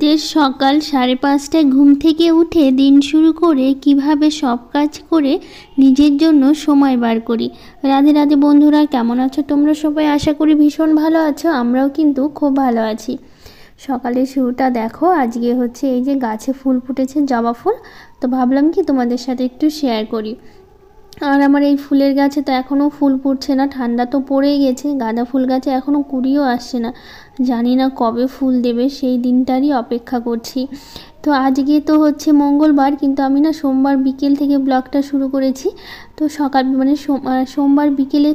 শীতের সকাল 5:30টায় ঘুম থেকে উঠে দিন শুরু করে কিভাবে সব কাজ করে নিজের জন্য সময় বার করি। রাধে রাধে বন্ধুরা, কেমন আছো তোমরা সবাই? আশা করি ভীষণ ভালো আছো। আমরাও কিন্তু খুব ভালো আছি। সকালের শুরুটা দেখো, আজকে হচ্ছে এই যে গাছে ফুল ফুটেছে, জবা ফুল। তো ভাবলাম কি তোমাদের সাথে একটু শেয়ার করি। আর আমার এই ফুলের গাছে তো এখনও ফুল ফুটছে না, ঠান্ডা তো পড়েই গেছে। গাঁদা ফুল গাছে এখনও কুড়িও আসছে না, জানি না কবে ফুল দেবে, সেই দিনটারই অপেক্ষা করছি। তো আজকে তো হচ্ছে মঙ্গলবার, কিন্তু আমি না সোমবার বিকেল থেকে ব্লগটা শুরু করেছি। তো সকাল মানে সোমবার বিকেলে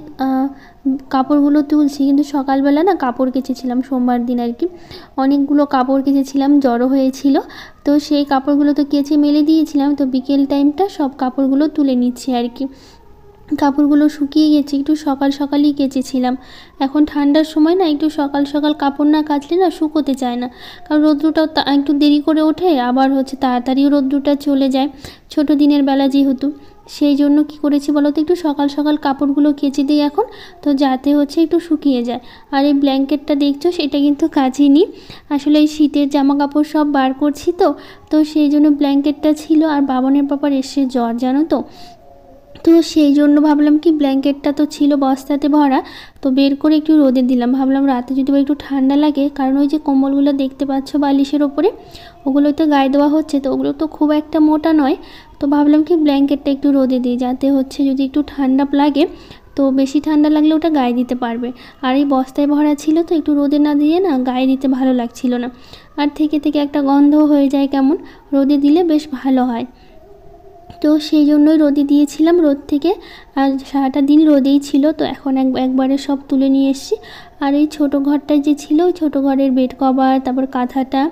কাপড়গুলো তুলছি, কিন্তু সকালবেলা না কাপড় কেচেছিলাম সোমবার দিন আর কি। অনেকগুলো কাপড় কেচেছিলাম, জড়ো হয়েছিল। তো সেই কাপড়গুলো তো কেচে মেলে দিয়েছিলাম। তো বিকেল টাইমটা সব কাপড়গুলো তুলে নিচ্ছি আর কি। কাপড়গুলো শুকিয়ে গেছে, একটু সকাল সকালই কেচেছিলাম। এখন ঠান্ডার সময় না একটু সকাল সকাল কাপড় না কাচলে না শুকোতে চায় না, কারণ রৌদ্রটাও একটু দেরি করে ওঠে, আবার হচ্ছে তাড়াতাড়িও রৌদ্রটা চলে যায় ছোটো দিনের বেলা যেহেতু। সেই জন্য কী করেছি বলো তো, একটু সকাল সকাল কাপড়গুলো কেচে দিই এখন, তো যাতে হচ্ছে একটু শুকিয়ে যায়। আর এই ব্ল্যাঙ্কেটটা দেখছো, সেটা কিন্তু কাচিনি, আসলে এই শীতের জামা কাপড় সব বার করছি তো সেই জন্য ব্ল্যাঙ্কেটটা ছিল। আর বাবানের পাপার এসে জ্বর, জানো তো, তো সেই জন্য ভাবলাম কি ব্ল্যাঙ্কেটটা তো ছিল বস্তাতে ভরা, তো বের করে একটু রোদে দিলাম। ভাবলাম রাতে যদি একটু ঠান্ডা লাগে, কারণ ওই যে কম্বলগুলো দেখতে পাচ্ছ বালিশের ওপরে, ওগুলো তো গায়ে দেওয়া হচ্ছে, তো ওগুলো তো খুব একটা মোটা নয়। তো ভাবলাম কি ব্ল্যাঙ্কেটটা একটু রোদে দিই, যাতে হচ্ছে যদি একটু ঠান্ডা লাগে, তো বেশি ঠান্ডা লাগলে ওটা গায়ে দিতে পারবে। আর এই বস্তায় ভরা ছিল, তো একটু রোদে না দিয়ে না গায়ে দিতে ভালো লাগছিল না, আর থেকে থেকে একটা গন্ধ হয়ে যায় কেমন, রোদে দিলে বেশ ভালো হয়। তো সেই জন্যই রোদে দিয়েছিলাম, রোদ থেকে আর সারাটা দিন রোদেই ছিল। তো এখন একবারে সব তুলে নিয়ে এসেছি। আর এই ছোটো ঘরটায় যে ছিল, ওই ছোটো ঘরের বেড কভার, তারপর কাঁথাটা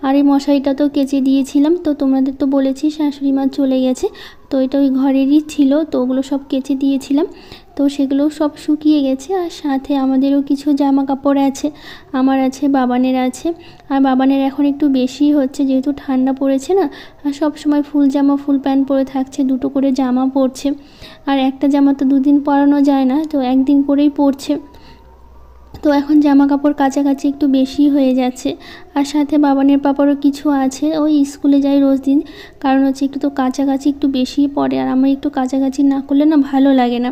আর এই মশারিটা তো কেচে দিয়েছিলাম। তো তোমাদের তো বলেছি শাশুড়ি মা চলে গেছে, তো এটা ওই ঘরেরই ছিল, তো ওগুলো সব কেচে দিয়েছিলাম। তো সেগুলো সব শুকিয়ে গেছে। আর সাথে আমাদেরও কিছু জামা কাপড় আছে, আমার আছে, বাবানের আছে। আর বাবানের এখন একটু বেশি হচ্ছে, যেহেতু ঠান্ডা পড়েছে না, আর সব সময় ফুল জামা ফুল প্যান্ট পরে থাকছে, দুটো করে জামা পরছে। আর একটা জামা তো দুদিন পরানো যায় না, তো একদিন করেই পরছে। তো এখন জামা কাপড় কাছাকাছি একটু বেশি হয়ে যাচ্ছে। আর সাথে বাবানের পাপারও কিছু আছে, ওই স্কুলে যায় রোজ দিন, কারণ হচ্ছে একটু তো কাছাকাছি একটু বেশি পড়ে, আর আমার একটু কাছাকাছি না করলে না ভালো লাগে না।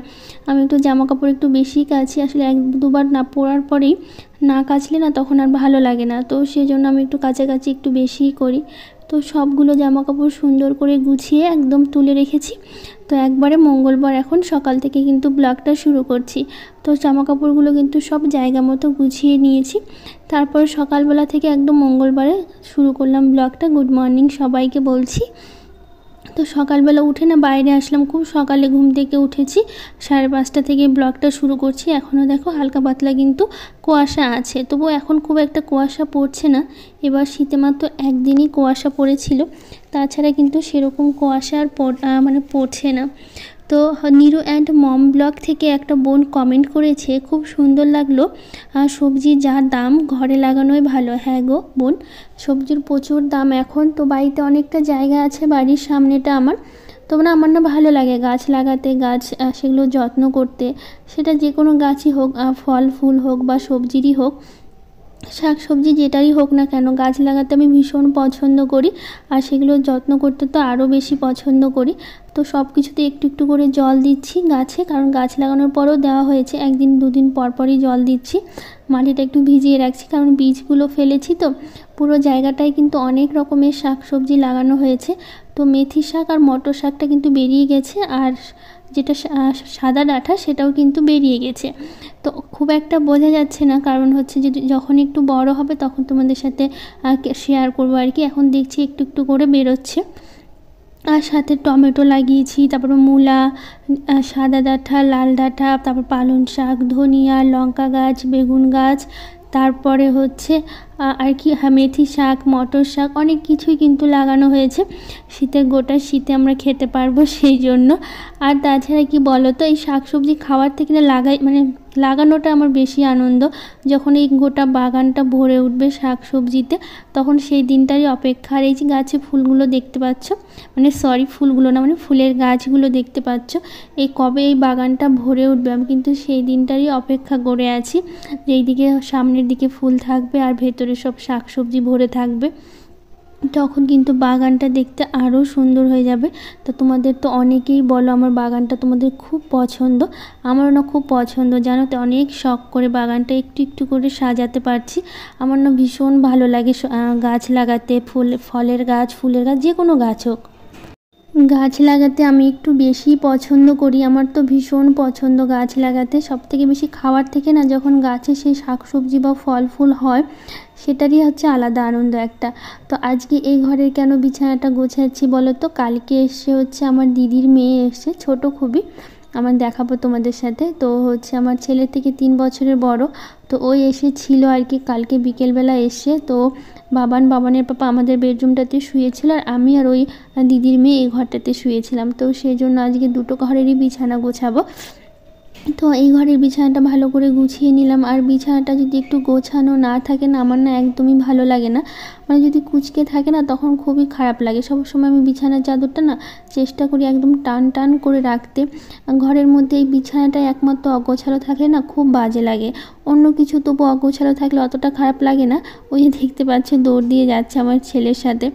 আমি একটু জামা কাপড় একটু বেশি কাছি, আসলে এক দুবার না পরার পরেই না কাচলে না তখন আর ভালো লাগে না, তো সেই জন্য আমি একটু কাছাকাছি একটু বেশিই করি। তো সবগুলো জামা কাপড় সুন্দর করে গুছিয়ে একদম তুলে রেখেছি। তো একবারে মঙ্গলবার এখন সকাল থেকে কিন্তু ব্লগটা শুরু করছি। তো জামা কাপড়গুলো কিন্তু সব জায়গা মতো গুছিয়ে নিয়েছি। তারপর সকালবেলা থেকে একদম মঙ্গলবারে শুরু করলাম ব্লগটা। গুড মর্নিং সবাইকে বলছি। তো সকালবেলা উঠে না বাইরে আসলাম, খুব সকালে ঘুম থেকে উঠেছি, 5:30 থেকে ব্লগটা শুরু করছি। এখনও দেখো হালকা পাতলা কিন্তু কুয়াশা আছে, তবুও এখন খুব একটা কুয়াশা পড়ছে না। এবার শীতে মাত্র একদিনই কুয়াশা পড়েছিল, তাছাড়া কিন্তু সেরকম কুয়াশা আর মানে পড়ছে না। তো নিরু অ্যান্ড মম ব্লগ থেকে একটা বোন কমেন্ট করেছে, খুব সুন্দর লাগলো, সবজির যা দাম ঘরে লাগানোই ভালো। হ্যাঁ গো বোন, সবজির প্রচুর দাম এখন। তো বাড়িতে অনেকটা জায়গা আছে, বাড়ির সামনেটা আমার, তো না আমার না ভালো লাগে গাছ লাগাতে, গাছ সেগুলো যত্ন করতে, সেটা যে কোনো গাছই হোক, ফল ফুল হোক বা সবজিরই হোক, শাক সবজি যেটাই হোক না কেন, গাছ লাগাতে আমি ভীষণ পছন্দ করি। আর সেগুলো যত্ন করতে তো আরও বেশি পছন্দ করি। তো সব কিছুতে একটু একটু করে জল দিচ্ছি গাছে, কারণ গাছ লাগানোর পরেও দেওয়া হয়েছে, একদিন দুদিন পর পরই জল দিচ্ছি। মাটিটা একটু ভিজিয়ে রাখছি, কারণ বীজগুলো ফেলেছি তো। পুরো জায়গাটায় কিন্তু অনেক রকমের শাক সবজি লাগানো হয়েছে। তো মেথি শাক আর মটর শাকটা কিন্তু বেরিয়ে গেছে, আর যেটা সাদা ডাঁটা সেটাও কিন্তু বেরিয়ে গেছে। তো খুব একটা বোঝা যাচ্ছে না, কারণ হচ্ছে যদি যখন একটু বড় হবে তখন তোমাদের সাথে শেয়ার করবো আর কি। এখন দেখছি একটু একটু করে বেরোচ্ছে। আর সাথে টমেটো লাগিয়েছি, তারপরে মূলা, সাদা ডাঁটা, লাল ডাঁটা, তারপর পালং শাক, ধনিয়া, লঙ্কা গাছ, বেগুন গাছ, তারপরে হচ্ছে আর কি মেথি শাক, মটর শাক, অনেক কিছুই কিন্তু লাগানো হয়েছে। শীতের গোটা শীতে আমরা খেতে পারবো সেই জন্য। আর তাছাড়া কি বলো তো, এই শাক সবজি খাওয়ার থেকে না লাগানোটা আমার বেশি আনন্দ। যখন এই গোটা বাগানটা ভরে উঠবে শাক সবজিতে, তখন সেই দিনটারই অপেক্ষা। আর এই যে গাছে ফুলগুলো দেখতে পাচ্ছ, মানে সরি ফুলগুলো না, মানে ফুলের গাছগুলো দেখতে পাচ্ছ, এই কবে এই বাগানটা ভরে উঠবে, আমি কিন্তু সেই দিনটারই অপেক্ষা করে আছি, যে এইদিকে সামনের দিকে ফুল থাকবে আর ভেতরে সব শাক সবজি ভরে থাকবে। তখন কিন্তু বাগানটা দেখতে আরও সুন্দর হয়ে যাবে। তো তোমাদের তো অনেকেই বলো আমার বাগানটা তোমাদের খুব পছন্দ, আমারও না খুব পছন্দ জানো তো, অনেক শখ করে বাগানটা একটু একটু করে সাজাতে পারছি। আমার না ভীষণ ভালো লাগে গাছ লাগাতে, ফলের গাছ, ফুলের গাছ, যে কোনো গাছ হোক, গাছ লাগাতে আমি একটু বেশি পছন্দ করি। আমার তো ভীষণ পছন্দ গাছ লাগাতে, সবথেকে বেশি খাওয়ার থেকে না যখন গাছে সেই শাকসবজি বা ফল ফুল হয় সেটারই হচ্ছে আলাদা আনন্দ একটা। তো আজকে এই ঘরের কেন বিছানাটা গোছাচ্ছি বলো তো, কালকে এসে হচ্ছে আমার দিদির মেয়ে এসছে, ছোট খুবই, আমার দেখাবো তোমাদের সাথে। তো হচ্ছে আমার ছেলের থেকে 3 বছরের বড়। তো ওই এসেছিল আর কি কালকে বিকেলবেলা এসে। তো বাবানের পাপা আমাদের বেডরুমটাতে শুয়েছিল, আর আমি আর ওই দিদির মেয়ে এই ঘরটাতে শুয়েছিলাম। তো সেই জন্য আজকে দুটো ঘরেরই বিছানা গোছাবো। তো এই ঘরের বিছানাটা ভালো করে গুছিয়ে নিলাম। আর বিছানাটা যদি একটু গোছানো না থাকে না, আমার না একদমই ভালো লাগে না। মানে যদি কুঁচকে থাকে না তখন খুবই খারাপ লাগে। সবসময় আমি বিছানার চাদরটা না চেষ্টা করি একদম টান টান করে রাখতে। ঘরের মধ্যে এই বিছানাটা একমাত্র অগোছালো থাকলে না খুব বাজে লাগে। অন্য কিছু তবু অগোছালো থাকলে অতটা খারাপ লাগে না। ওই যে দেখতে পাচ্ছে দৌড় দিয়ে যাচ্ছে আমার ছেলের সাথে।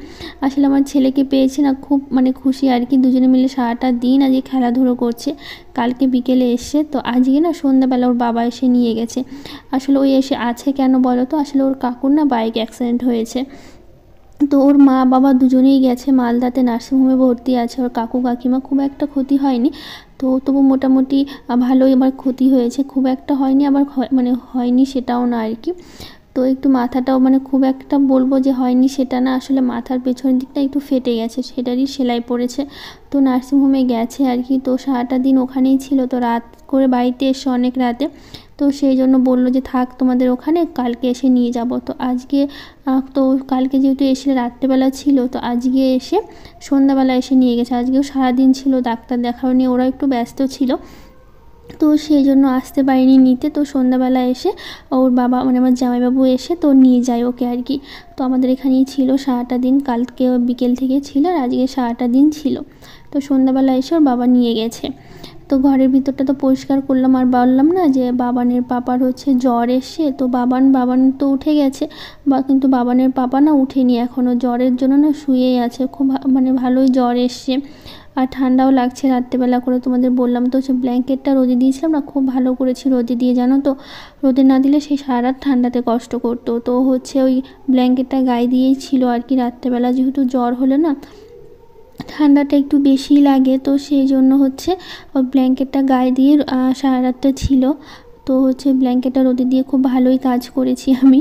আসলে আমার ছেলেকে পেয়েছে না, খুব মানে খুশি আর কি। দুজনে মিলে সারাটা দিন আজকে খেলাধুলো করছে। কালকে বিকেলে এসছে, তো আজকে না সন্ধ্যাবেলা ওর বাবা এসে নিয়ে গেছে। আসলে ওই এসে আছে কেন বলো তো, আসলে ওর কাকুর না বাইক অ্যাক্সিডেন্ট হয়েছে। তো ওর মা বাবা দুজনেই গেছে মালদাতে, নার্সিংহোমে ভর্তি আছে। ওর কাকু কাকিমা খুব একটা ক্ষতি হয়নি, তো তবু মোটামুটি ভালোই আবার ক্ষতি হয়েছে, খুব একটা হয়নি আবার মানে হয়নি সেটাও না আর কি। তো একটু মাথাটাও মানে খুব একটা বলবো যে হয়নি সেটা না, আসলে মাথার পেছনের দিকটা একটু ফেটে গেছে, সেটারই সেলাই পড়েছে। তো নার্সিংহোমে গেছে আর কি। তো সারাটা দিন ওখানেই ছিল, তো রাত করে বাড়িতে এসে অনেক রাতে। তো সেই জন্য বললো যে থাক তোমাদের ওখানে, কালকে এসে নিয়ে যাব। তো আজকে তো কালকে যেহেতু এসে রাত্রেবেলা ছিল, তো আজকে এসে সন্ধ্যাবেলা এসে নিয়ে গেছে। আজকেও সারাদিন ছিল, ডাক্তার দেখানো নিয়ে ওরা একটু ব্যস্ত ছিল, তো সেই জন্য আসতে পারিনি নিতে। তো সন্ধ্যাবেলা এসে ওর বাবা মানে আমার জামাইবাবু এসে তো নিয়ে যায় ওকে আর কি। তো আমাদের এখানেই ছিল সারাটা দিন, কালকে বিকেল থেকে ছিল আর আজকে সারাটা দিন ছিল। তো সন্ধ্যাবেলা এসে ওর বাবা নিয়ে গেছে। তো ঘরের ভিতরটা তো পরিষ্কার করলাম। আর বললাম না যে বাবানের পাপার হচ্ছে জ্বর এসছে। তো বাবান তো উঠে গেছে, কিন্তু বাবানের পাপা না উঠেনি এখনও, জ্বরের জন্য না শুয়েই আছে। খুব মানে ভালোই জ্বর এসছে, আর ঠান্ডাও লাগছে রাত্রেবেলা করে। তোমাদের বললাম তো হচ্ছে ব্ল্যাঙ্কেটটা রোদে দিয়েছিলাম না, খুব ভালো করেছি রোদে দিয়ে, জানো তো। রোদে না দিলে সেই সারা রাত ঠান্ডাতে কষ্ট করতো। তো হচ্ছে ওই ব্ল্যাঙ্কেটটা গায়ে দিয়েই ছিল আর কি রাত্রেবেলা, যেহেতু জ্বর হলে না ঠান্ডাটা একটু বেশি লাগে। তো সেই জন্য হচ্ছে ওই ব্ল্যাঙ্কেটটা গায়ে দিয়ে সারা রাতটা ছিল। তো হচ্ছে ব্ল্যাঙ্কেটটা রোদে দিয়ে খুব ভালোই কাজ করেছি আমি।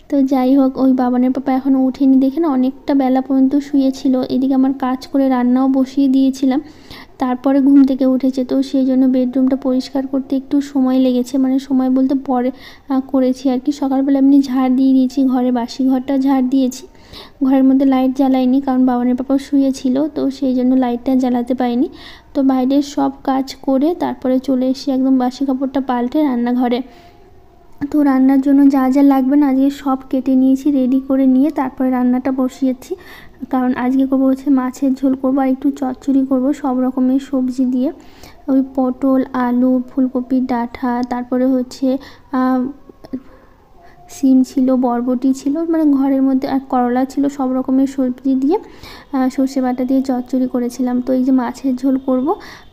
তো যাই হোক, ওই বাবানের পাপা এখনও উঠেনি দেখে না অনেকটা বেলা পর্যন্ত শুয়েছিল। এদিকে আমার কাজ করে রান্নাও বসিয়ে দিয়েছিলাম, তারপরে ঘুম থেকে উঠেছে। তো সেই জন্য বেডরুমটা পরিষ্কার করতে একটু সময় লেগেছে, মানে সময় বলতে পরে করেছি আর কি। সকালবেলা এমনি ঝাড় দিয়ে দিয়েছি, ঘরে বাসি ঘরটা ঝাড় দিয়েছি। ঘরের মধ্যে লাইট জ্বালাইনি, কারণ বাবানের পাপা শুয়েছিল, তো সেই জন্য লাইটটা জ্বালাতে পারিনি। তো বাইরের সব কাজ করে তারপরে চলে এসে একদম বাসি কাপড়টা পাল্টে রান্নাঘরে। তো রান্নার জন্য যা যা লাগবে না আজকে সব কেটে নিয়েছি, রেডি করে নিয়ে তারপরে রান্নাটা বসিয়েছি। কারণ আজকে করবো হচ্ছে মাছের ঝোল করবো, আর একটু চচ্চড়ি করবো সব রকমের সবজি দিয়ে। ওই পটল, আলু, ফুলকপির ডাঁটা, তারপরে হচ্ছে সিম ছিল, বরবটি ছিল, মানে ঘরের মধ্যে, আর করলা ছিল, সব রকমের সবজি দিয়ে সর্ষে বাটা দিয়ে চচ্চড়ি করেছিলাম। তো এই যে মাছের ঝোল করব,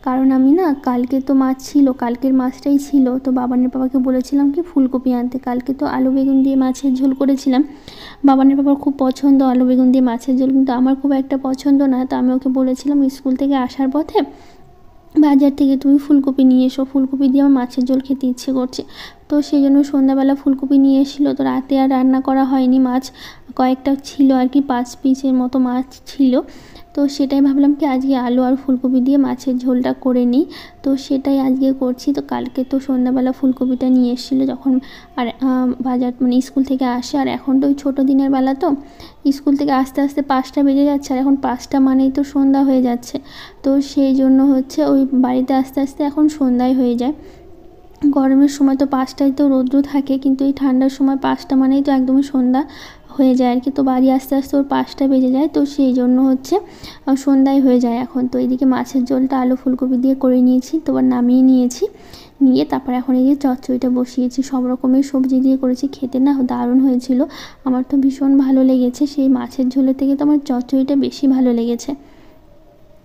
কারণ আমি না কালকে তো মাছ ছিল, কালকের মাছটাই ছিল। তো বাবানের বাবাকে বলেছিলাম কি ফুলকপি আনতে, কালকে তো আলু বেগুন দিয়ে মাছের ঝোল করেছিলাম। বাবানের বাবার খুব পছন্দ আলু বেগুন দিয়ে মাছের ঝোল, কিন্তু আমার খুব একটা পছন্দ না। তো আমি ওকে বলেছিলাম স্কুল থেকে আসার পথে বাজার থেকে তুমি ফুলকপি নিয়ে এসো, ফুলকপি দিয়ে আমার মাছের ঝোল খেতে ইচ্ছে করছে। তো সেই জন্য সন্ধ্যাবেলা ফুলকপি নিয়ে এসেছিলো। তো রাতে আর রান্না করা হয়নি, মাছ কয়েকটা ছিল আর কি, 5 পিসের মতো মাছ ছিল। তো সেটাই ভাবলাম কি আজকে আলু আর ফুলকপি দিয়ে মাছের ঝোলটা করে নিই। তো সেটাই আজকে করছি। তো কালকে তো সন্ধ্যাবেলা ফুলকপিটা নিয়ে এসেছিলো যখন, আর বাজার মানে স্কুল থেকে আসে। আর এখন তো ওই ছোটো দিনের বেলা, তো স্কুল থেকে আস্তে আস্তে 5টা বেজে যাচ্ছে, আর এখন 5টা মানেই তো সন্ধ্যা হয়ে যাচ্ছে। তো সেই জন্য হচ্ছে ওই বাড়িতে আস্তে আস্তে এখন সন্ধ্যায় হয়ে যায়। গরমের সময় তো 5টায় তো রৌদ্র থাকে, কিন্তু এই ঠান্ডার সময় 5টা মানেই তো একদমই সন্ধ্যা হয়ে যায় আর কি। তো বাড়ি আস্তে আস্তে ওর 5টা বেজে যায়, তো সেই জন্য হচ্ছে সন্ধ্যায় হয়ে যায় এখন। তো এইদিকে মাছের ঝোলটা আলু ফুলকপি দিয়ে করে নিয়েছি, তো আবার নামিয়ে নিয়েছি। নিয়ে তারপরে এখন এই যে চচ্চড়িটা বসিয়েছি, সব রকমের সবজি দিয়ে করেছি, খেতে না দারুণ হয়েছিল। আমার তো ভীষণ ভালো লেগেছে, সেই মাছের ঝোলের থেকে তো আমার চচ্চড়িটা বেশি ভালো লেগেছে।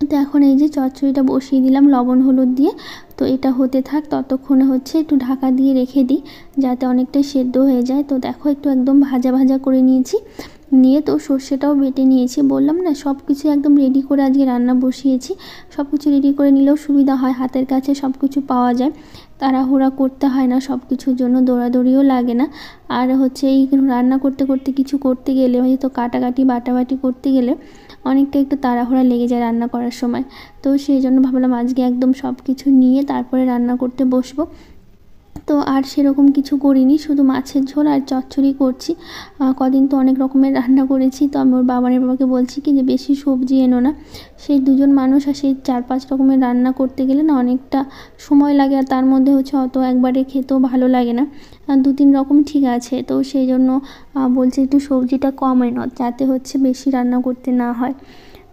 তো এখন এই যে চচ্চড়িটা বসিয়ে দিলাম লবণ হলুদ দিয়ে। তো এটা হতে থাক, ততক্ষণে হচ্ছে একটু ঢাকা দিয়ে রেখে দিই যাতে অনেকটাই সেদ্ধ হয়ে যায়। তো দেখো একটু একদম ভাজা ভাজা করে নিয়েছি, নিয়ে তো সর্ষেটাও বেটে নিয়েছি। বললাম না সব কিছু একদম রেডি করে আজকে রান্না বসিয়েছি। সব কিছু রেডি করে নিলেও সুবিধা হয়, হাতের কাছে সব কিছু পাওয়া যায়, তাড়াহুড়া করতে হয় না, সব কিছুর জন্য দৌড়াদৌড়িও লাগে না। আর হচ্ছে এই রান্না করতে করতে কিছু করতে গেলে হয়তো কাটাকাটি বাটাবাটি করতে গেলে অনেকটা একটু তাড়াহুড়া লেগে যায় রান্না করার সময়। তো সেই জন্য ভাবলাম আজকে একদম সব কিছু নিয়ে তারপরে রান্না করতে বসবো। তো আর সেরকম কিছু করিনি, শুধু মাছের ঝোল আর চচ্চড়ি করছি। কদিন তো অনেক রকমের রান্না করেছি, তো আমি ওর বাবাকে বলছি কি যে বেশি সবজি এনো না। সেই দুজন মানুষ আর সেই 4-5 রকমের রান্না করতে গেলে না অনেকটা সময় লাগে, আর তার মধ্যে হচ্ছে অত একবারে খেতেও ভালো লাগে না। 2-3 রকম ঠিক আছে, তো সেই জন্য বলছি একটু সবজিটা কম এনো যাতে হচ্ছে বেশি রান্না করতে না হয়।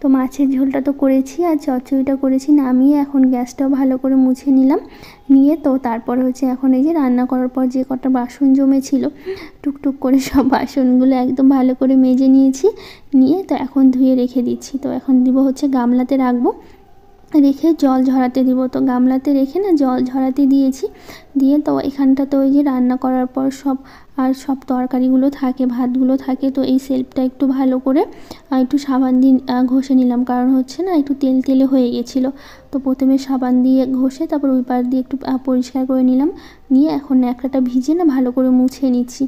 তো মাছের ঝোলটা তো করেছি আর চচ্চড়িটা করেছি, নামিয়ে এখন গ্যাসটাও ভালো করে মুছে নিলাম। নিয়ে তো তারপরে হচ্ছে এখন এই যে রান্না করার পর যে কটা বাসন জমেছিল টুকটুক করে সব বাসনগুলো একদম ভালো করে মেজে নিয়েছি। নিয়ে তো এখন ধুয়ে রেখে দিচ্ছি। তো এখন দিব হচ্ছে গামলাতে রাখবো, রেখে জল ঝরাতে দিব। তো গামলাতে রেখে না জল ঝরাতে দিয়েছি। দিয়ে তো এখানটা তো ওই যে রান্না করার পর সব তরকারিগুলো থাকে, ভাতগুলো থাকে, তো এই সেলফটা একটু ভালো করে একটু সাবান দিয়ে ঘষে নিলাম, কারণ হচ্ছে না একটু তেল তেলে হয়ে গেছিলো। তো প্রথমে সাবান দিয়ে ঘষে তারপর ওই পার দিয়ে একটু পরিষ্কার করে নিলাম। নিয়ে এখন ন্যাকড়াটা ভিজে না ভালো করে মুছে নিচ্ছি।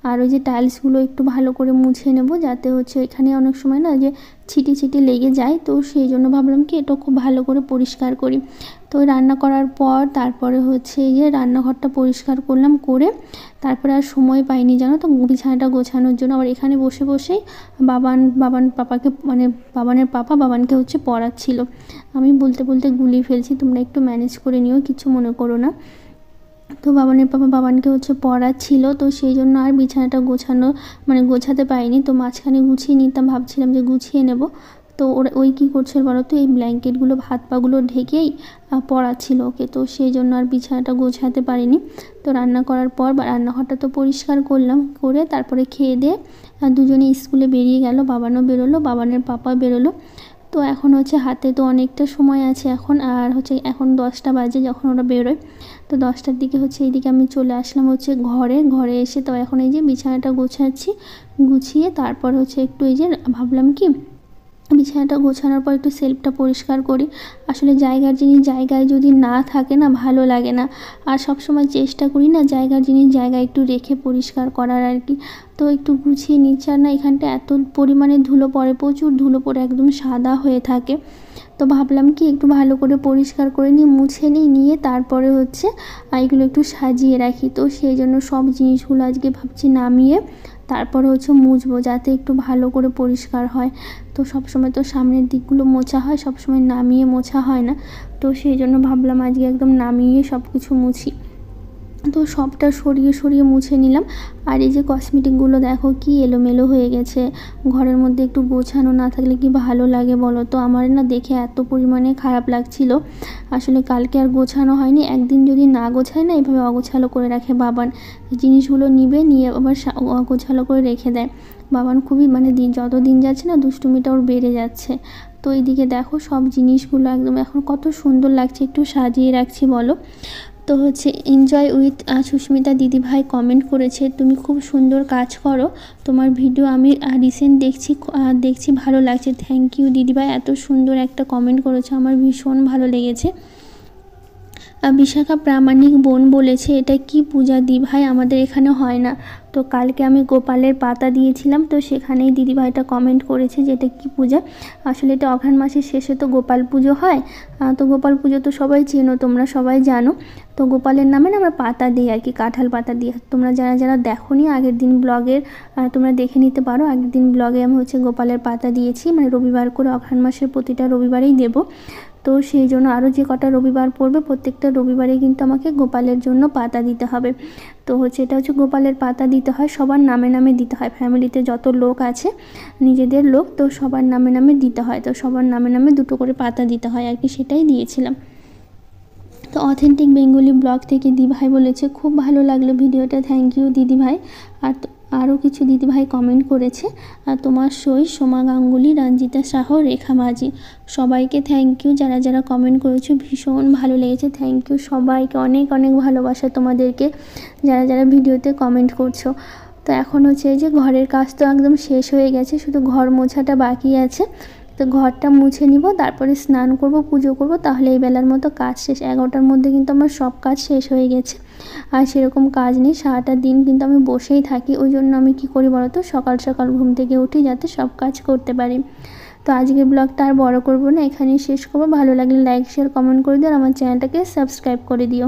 আর ওই যে টাইলসগুলো একটু ভালো করে মুছে নেব, যাতে হচ্ছে এখানে অনেক সময় না যে ছিটি ছিটি লেগে যায়, তো সেই জন্য ভাবলাম কি এটা খুব ভালো করে পরিষ্কার করি। তো রান্না করার পর তারপরে হচ্ছে এই যে রান্নাঘরটা পরিষ্কার করলাম, করে তারপরে আর সময় পাইনি জানো তো বিছানাটা গোছানোর জন্য। আবার এখানে বসে বসেই বাবানের পাপা বাবানকে হচ্ছে পড়াচ্ছিল। আমি বলতে বলতে গুলিয়ে ফেলছি, তোমরা একটু ম্যানেজ করে নিও, কিছু মনে করো না। তো বাবানের পাপা বাবানকে হচ্ছে পড়াচ্ছিল, তো সেই জন্য আর বিছানাটা গোছাতে পারিনি। তো মাঝখানে গুছিয়ে নিতাম, ভাবছিলাম যে গুছিয়ে নেব। তো ওই কী করছিল বলো তো, এই ব্ল্যাঙ্কেটগুলো হাত পাগুলো ঢেকেই পড়াচ্ছিল ওকে, তো সেই জন্য আর বিছানাটা গোছাতে পারিনি। তো রান্না করার পর রান্নাঘরটা তো পরিষ্কার করলাম, করে তারপরে খেয়ে দিয়ে দুজনে স্কুলে বেরিয়ে গেল। বাবানও বেরোলো, বাবানের পাপা বেরোলো। তো এখন হচ্ছে হাতে তো অনেকটা সময় আছে এখন, আর হচ্ছে এখন 10টা বাজে যখন ওরা বেরোয়। তো 10টার দিকে হচ্ছে এইদিকে আমি চলে আসলাম হচ্ছে ঘরে এসে। তো এখন এই যে বিছানাটা গোছাচ্ছি, গুছিয়ে তারপর হচ্ছে একটু এই যে ভাবলাম কি বিছানাটা গোছানোর পর একটু সেলফটা পরিষ্কার করি। আসলে জায়গার জিনিস জায়গায় যদি না থাকে না ভালো লাগে না, আর সবসময় চেষ্টা করি না জায়গার জিনিস জায়গায় একটু রেখে পরিষ্কার করার আর কি। তো একটু গুছিয়ে নিচ্ছি, আর না এখানটা এত পরিমাণে ধুলো পড়ে, প্রচুর ধুলো পড়ে, একদম সাদা হয়ে থাকে। তো ভাবলাম কি একটু ভালো করে পরিষ্কার করে নিই, মুছে নিয়ে তারপরে হচ্ছে এগুলো একটু সাজিয়ে রাখি। তো সেই জন্য সব জিনিসগুলো আজকে ভাবছি নামিয়ে তারপরে হচ্ছে মুছবো, যাতে একটু ভালো করে পরিষ্কার হয়। তো সবসময় তো সামনের দিকগুলো মোছা হয়, সবসময় নামিয়ে মোছা হয় না। তো সেই জন্য ভাবলাম আজকে একদম নামিয়ে সব কিছু মুছি। তো সবটা সরিয়ে মুছে নিলাম। আর এই যে কসমেটিকগুলো দেখো কি এলোমেলো হয়ে গেছে, ঘরের মধ্যে একটু গোছানো না থাকলে কি ভালো লাগে বলো তো। আমার না দেখে এত পরিমাণে খারাপ লাগছিল। আসলে কালকে আর গোছানো হয়নি, একদিন যদি না গোছায় না এভাবে অগোছালো করে রাখে বাবান। জিনিসগুলো নিয়ে আবার অগোছালো করে রেখে দেয়। বাবান খুবই যত দিন যাচ্ছে না দুষ্টুমিটা ওর বেড়ে যাচ্ছে। তো এইদিকে দেখো সব জিনিসগুলো একদম এখন কত সুন্দর লাগছে, একটু সাজিয়ে রাখছি বলো। তো হচ্ছে এনজয় উইথ সুস্মিতা দিদিভাই কমেন্ট করেছে, তুমি খুব সুন্দর কাজ করো, তোমার ভিডিও আমি রিসেন্ট দেখছি ভালো লাগছে। থ্যাংক ইউ দিদিভাই, এত সুন্দর একটা কমেন্ট করেছে, আমার ভীষণ ভালো লেগেছে। বিশাখা প্রামাণিক বোন বলেছে, এটা কি পূজা দি ভাই, আমাদের এখানে হয় না। তো কালকে আমি গোপালের পাতা দিয়েছিলাম, তো সেখানেই দিদিভাইটা কমেন্ট করেছে যে এটা কী পূজা। আসলে এটা অঘ্রাণ মাসের শেষে তো গোপাল পুজো হয়। তো গোপাল পুজো তো সবাই চেনো, তোমরা সবাই জানো। তো গোপালের নামে না আমরা পাতা দিই আর কি, কাঁঠাল পাতা দিয়ে। তোমরা যারা দেখোনি আগের দিন ব্লগের তোমরা দেখে নিতে পারো। আগের দিন ব্লগে আমি হচ্ছে গোপালের পাতা দিয়েছি, রবিবার করে, অঘ্রাণ মাসের প্রতিটা রবিবারেই দেবো। তো সেই জন্য আরও যে কটা রবিবার পড়বে প্রত্যেকটা রবিবারে কিন্তু আমাকে গোপালের জন্য পাতা দিতে হবে। তো এটা হচ্ছে গোপালের পাতা দিতে হয়, সবার নামে নামে দিতে হয়, ফ্যামিলিতে যত লোক আছে নিজেদের লোক, তো সবার নামে নামে দিতে হয়। তো সবার নামে নামে 2টো করে পাতা দিতে হয় আর কি, সেটাই দিয়েছিলাম। তো অথেন্টিক বেঙ্গলি ব্লগ থেকে দিভাই বলেছে খুব ভালো লাগলো ভিডিওটা, থ্যাংক ইউ দিদিভাই। আর আরও কিছু দিদিভাই কমেন্ট করেছে, আর তোমার সই সোমা গাঙ্গুলি, রঞ্জিতা সাহ, রেখা মাঝি, সবাইকে থ্যাংক ইউ। যারা যারা কমেন্ট করেছো ভীষণ ভালো লেগেছে, থ্যাংক ইউ সবাইকে, অনেক অনেক ভালোবাসা তোমাদেরকে যারা যারা ভিডিওতে কমেন্ট করছো। তো এখন এই যে ঘরের কাজ তো একদম শেষ হয়ে গেছে, শুধু ঘর মোছাটা বাকি আছে। তো ঘরটা মুছে নিব, তারপরে স্নান করব, পুজো করব, তাহলে এই বেলার মতো কাজ শেষ। 11টার মধ্যে কিন্তু আমার সব কাজ শেষ হয়ে গেছে। আর সেরকম কাজ নেই, সারাটা দিন কিন্তু আমি বসেই থাকি, ওই জন্য আমি কী করি বলো তো, সকাল সকাল ঘুম থেকে উঠি যাতে সব কাজ করতে পারি। তো আজকের ব্লগটা আর বড় করব না, এখানেই শেষ করবো। ভালো লাগলে লাইক শেয়ার কমেন্ট করে দিও, আর আমার চ্যানেলটাকে সাবস্ক্রাইব করে দিও।